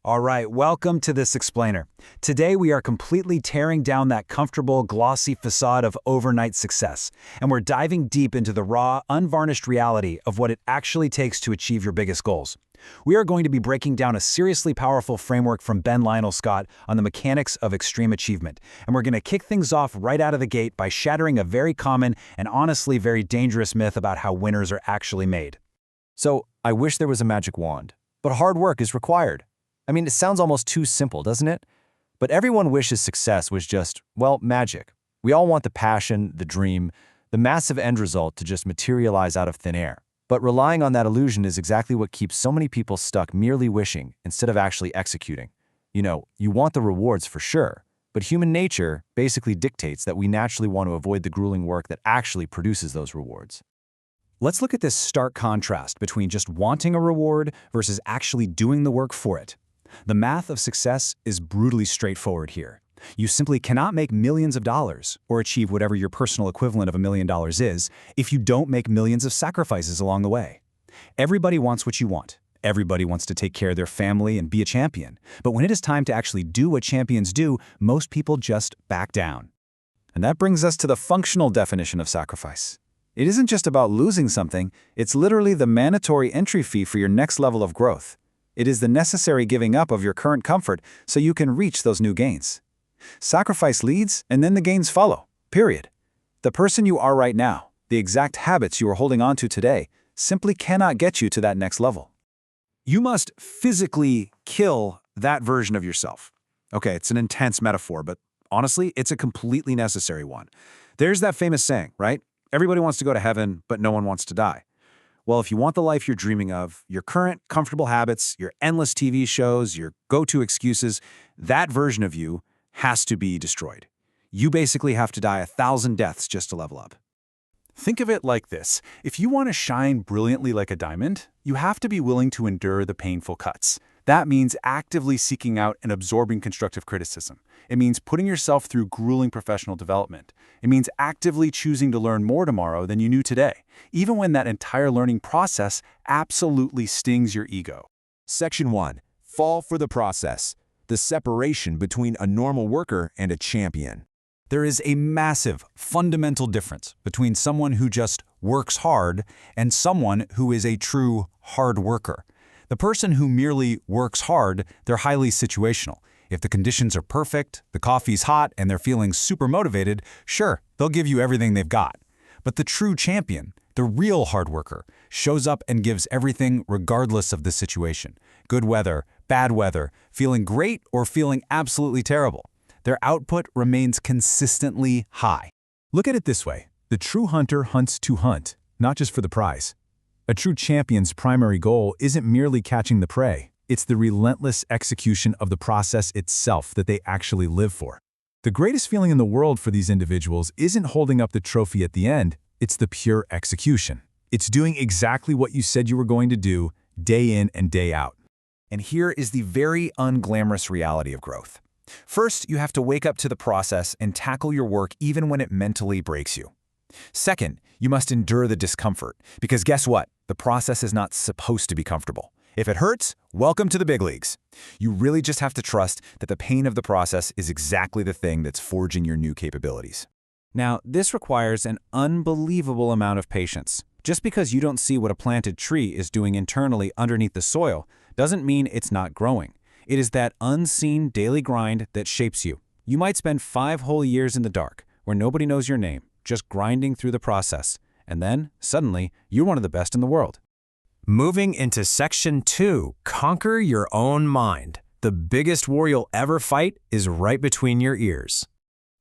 All right, welcome to This Explainer. Today we are completely tearing down that comfortable, glossy facade of overnight success, and we're diving deep into the raw, unvarnished reality of what it actually takes to achieve your biggest goals. We are going to be breaking down a seriously powerful framework from Ben Lionel Scott on the mechanics of extreme achievement, and we're going to kick things off right out of the gate by shattering a very common and honestly very dangerous myth about how winners are actually made. So, I wish there was a magic wand, but hard work is required. I mean, it sounds almost too simple, doesn't it? But everyone wishes success was just, well, magic. We all want the passion, the dream, the massive end result to just materialize out of thin air. But relying on that illusion is exactly what keeps so many people stuck merely wishing instead of actually executing. You want the rewards for sure, but human nature basically dictates that we naturally want to avoid the grueling work that actually produces those rewards. Let's look at this stark contrast between just wanting a reward versus actually doing the work for it. The math of success is brutally straightforward here. You simply cannot make millions of dollars or achieve whatever your personal equivalent of $1 million is if you don't make millions of sacrifices along the way. Everybody wants what you want. Everybody wants to take care of their family and be a champion. But when it is time to actually do what champions do, most people just back down. And that brings us to the functional definition of sacrifice. It isn't just about losing something, it's literally the mandatory entry fee for your next level of growth. It is the necessary giving up of your current comfort so you can reach those new gains. Sacrifice leads, and then the gains follow, period. The person you are right now, the exact habits you are holding on to today, simply cannot get you to that next level. You must physically kill that version of yourself. Okay, it's an intense metaphor, but honestly, it's a completely necessary one. There's that famous saying, right? Everybody wants to go to heaven, but no one wants to die. Well, if you want the life you're dreaming of, your current comfortable habits, your endless TV shows, your go-to excuses, that version of you has to be destroyed. You basically have to die 1,000 deaths just to level up. Think of it like this. If you want to shine brilliantly like a diamond, you have to be willing to endure the painful cuts. That means actively seeking out and absorbing constructive criticism. It means putting yourself through grueling professional development. It means actively choosing to learn more tomorrow than you knew today, even when that entire learning process absolutely stings your ego. Section 1. Fall for the process. The separation between a normal worker and a champion. There is a massive, fundamental difference between someone who just works hard and someone who is a true hard worker. The person who merely works hard, they're highly situational. If the conditions are perfect, the coffee's hot, and they're feeling super motivated, sure, they'll give you everything they've got. But the true champion, the real hard worker, shows up and gives everything regardless of the situation. Good weather, bad weather, feeling great or feeling absolutely terrible. Their output remains consistently high. Look at it this way. The true hunter hunts to hunt, not just for the prize. A true champion's primary goal isn't merely catching the prey. It's the relentless execution of the process itself that they actually live for. The greatest feeling in the world for these individuals isn't holding up the trophy at the end, it's the pure execution. It's doing exactly what you said you were going to do, day in and day out. And here is the very unglamorous reality of growth. First, you have to wake up to the process and tackle your work even when it mentally breaks you. Second, you must endure the discomfort, because guess what? The process is not supposed to be comfortable. If it hurts, welcome to the big leagues. You really just have to trust that the pain of the process is exactly the thing that's forging your new capabilities. Now, this requires an unbelievable amount of patience. Just because you don't see what a planted tree is doing internally underneath the soil doesn't mean it's not growing. It is that unseen daily grind that shapes you. You might spend 5 whole years in the dark, where nobody knows your name, just grinding through the process. And then, suddenly, you're one of the best in the world. Moving into Section 2, conquer your own mind. The biggest war you'll ever fight is right between your ears.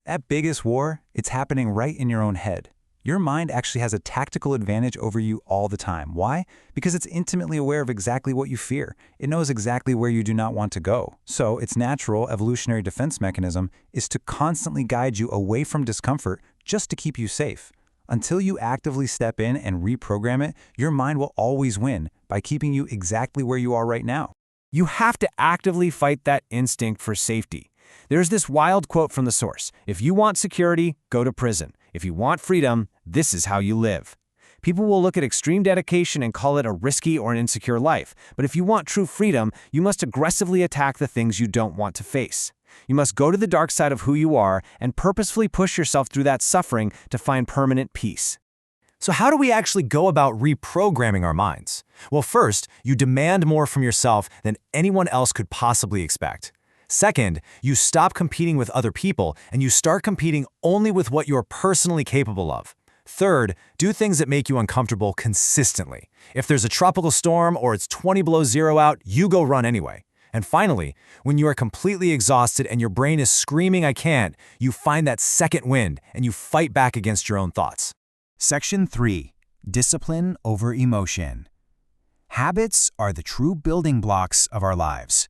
That biggest war, it's happening right in your own head. Your mind actually has a tactical advantage over you all the time. Why? Because it's intimately aware of exactly what you fear. It knows exactly where you do not want to go. So its natural evolutionary defense mechanism is to constantly guide you away from discomfort just to keep you safe. Until you actively step in and reprogram it, your mind will always win by keeping you exactly where you are right now. You have to actively fight that instinct for safety. There's this wild quote from the source: if you want security, go to prison. If you want freedom, this is how you live. People will look at extreme dedication and call it a risky or an insecure life. But if you want true freedom, you must aggressively attack the things you don't want to face. You must go to the dark side of who you are and purposefully push yourself through that suffering to find permanent peace. So how do we actually go about reprogramming our minds? Well, first, you demand more from yourself than anyone else could possibly expect. Second, you stop competing with other people and you start competing only with what you're personally capable of. Third, do things that make you uncomfortable consistently. If there's a tropical storm or it's 20 below zero out, you go run anyway. And finally, when you are completely exhausted and your brain is screaming, "I can't," you find that second wind and you fight back against your own thoughts. Section 3. Discipline over emotion. Habits are the true building blocks of our lives.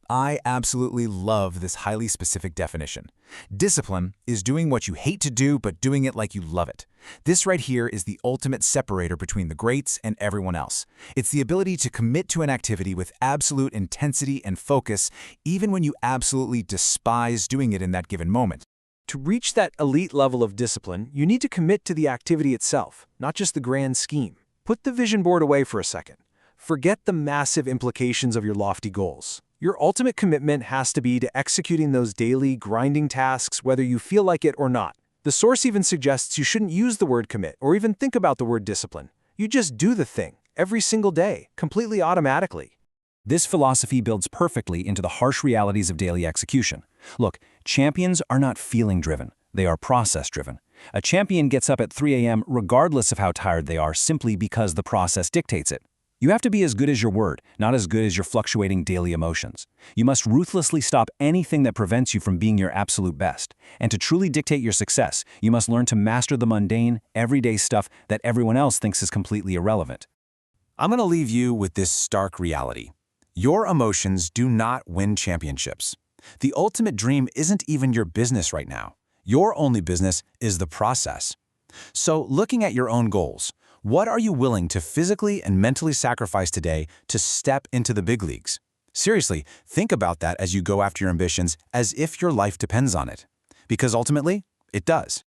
I absolutely love this highly specific definition. Discipline is doing what you hate to do, but doing it like you love it. This right here is the ultimate separator between the greats and everyone else. It's the ability to commit to an activity with absolute intensity and focus, even when you absolutely despise doing it in that given moment. To reach that elite level of discipline, you need to commit to the activity itself, not just the grand scheme. Put the vision board away for a second. Forget the massive implications of your lofty goals. Your ultimate commitment has to be to executing those daily, grinding tasks whether you feel like it or not. The source even suggests you shouldn't use the word commit or even think about the word discipline. You just do the thing, every single day, completely automatically. This philosophy builds perfectly into the harsh realities of daily execution. Look, champions are not feeling-driven. They are process-driven. A champion gets up at 3 a.m. regardless of how tired they are simply because the process dictates it. You have to be as good as your word, not as good as your fluctuating daily emotions. You must ruthlessly stop anything that prevents you from being your absolute best. And to truly dictate your success, you must learn to master the mundane, everyday stuff that everyone else thinks is completely irrelevant. I'm going to leave you with this stark reality. Your emotions do not win championships. The ultimate dream isn't even your business right now. Your only business is the process. So, looking at your own goals, what are you willing to physically and mentally sacrifice today to step into the big leagues? Seriously, think about that as you go after your ambitions as if your life depends on it. Because ultimately, it does.